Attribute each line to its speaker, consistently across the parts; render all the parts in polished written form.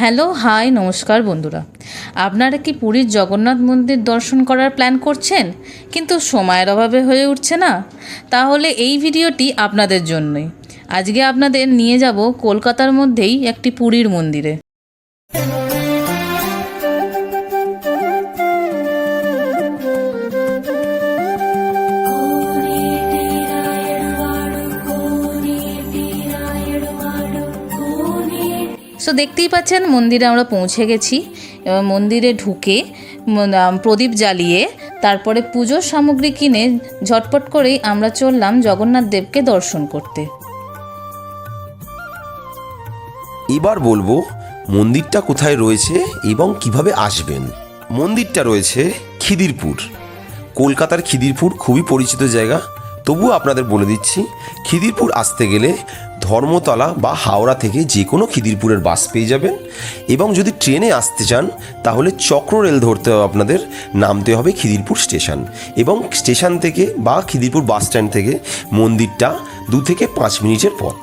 Speaker 1: Hello hi নমস্কার বন্ধুরা, আপনারা কি পুরীর জগন্নাথ মন্দির দর্শন করার প্ল্যান করছেন কিন্তু সময়ের অভাবে হয়ে উঠছে না? তাহলে এই ভিডিওটি আপনাদের জন্যই। আজকে আপনাদের নিয়ে যাব কলকাতার মধ্যেই একটি পুরীর মন্দিরে। সো দেখতেই পাচ্ছেন মন্দিরে আমরা পৌঁছে গেছি। এবং মন্দিরে ঢুকে প্রদীপ জ্বালিয়ে তারপরে পুজোর সামগ্রী কিনে ঝটপট করেই আমরা চললাম জগন্নাথ দেবকে দর্শন করতে।
Speaker 2: এবার বলবো মন্দিরটা কোথায় রয়েছে এবং কিভাবে আসবেন। মন্দিরটা রয়েছে খিদিরপুর। কলকাতার খিদিরপুর খুবই পরিচিত জায়গা, তবুও আপনাদের বলে দিচ্ছি, খিদিরপুর আসতে গেলে ধর্মতলা বা হাওড়া থেকে যে কোনো খিদিরপুরের বাস পেয়ে যাবেন। এবং যদি ট্রেনে আসতে চান তাহলে চক্র রেল ধরতে হবে, আপনাদের নামতে হবে খিদিরপুর স্টেশন। এবং স্টেশন থেকে বা খিদিরপুর বাস স্ট্যান্ড থেকে মন্দিরটা 2 থেকে 5 মিনিটের পথ।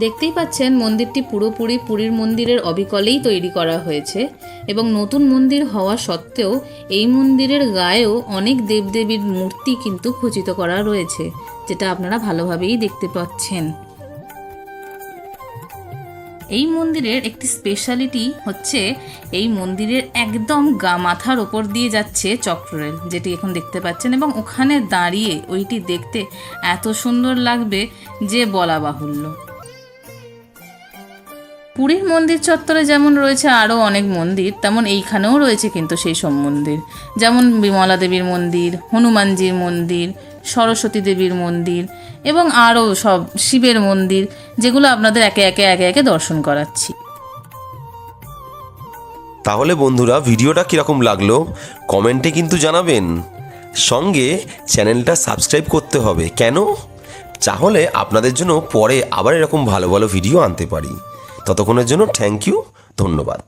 Speaker 1: দেখতেই পাচ্ছেন মন্দিরটি পুরোপুরি পুরীর মন্দিরের অবিকলেই তৈরি করা হয়েছে। এবং নতুন মন্দির হওয়া সত্ত্বেও এই মন্দিরের গায়েও অনেক দেবদেবীর মূর্তি কিন্তু খচিত করা রয়েছে, যেটা আপনারা ভালোভাবেই দেখতে পাচ্ছেন। এই মন্দিরের একটি স্পেশালিটি হচ্ছে এই মন্দিরের একদম মাথার ওপর দিয়ে যাচ্ছে চক্ররেল, যেটি এখন দেখতে পাচ্ছেন। এবং ওখানে দাঁড়িয়ে ওইটি দেখতে এত সুন্দর লাগবে যে বলা বাহুল্য। পুরীর মন্দির চত্বরে যেমন রয়েছে আরও অনেক মন্দির, তেমন এইখানেও রয়েছে কিন্তু সেই সব মন্দির, যেমন বিমলা দেবীর মন্দির, হনুমানজির মন্দির, সরস্বতী দেবীর মন্দির এবং আরও সব শিবের মন্দির, যেগুলো আপনাদের একে একে দর্শন করাচ্ছি।
Speaker 2: তাহলে বন্ধুরা ভিডিওটা কীরকম লাগলো কমেন্টে কিন্তু জানাবেন। সঙ্গে চ্যানেলটা সাবস্ক্রাইব করতে হবে। কেন? তাহলে আপনাদের জন্য পরে আবার এরকম ভালো ভালো ভিডিও আনতে পারি। ততক্ষণের জন্য থ্যাংক ইউ, ধন্যবাদ।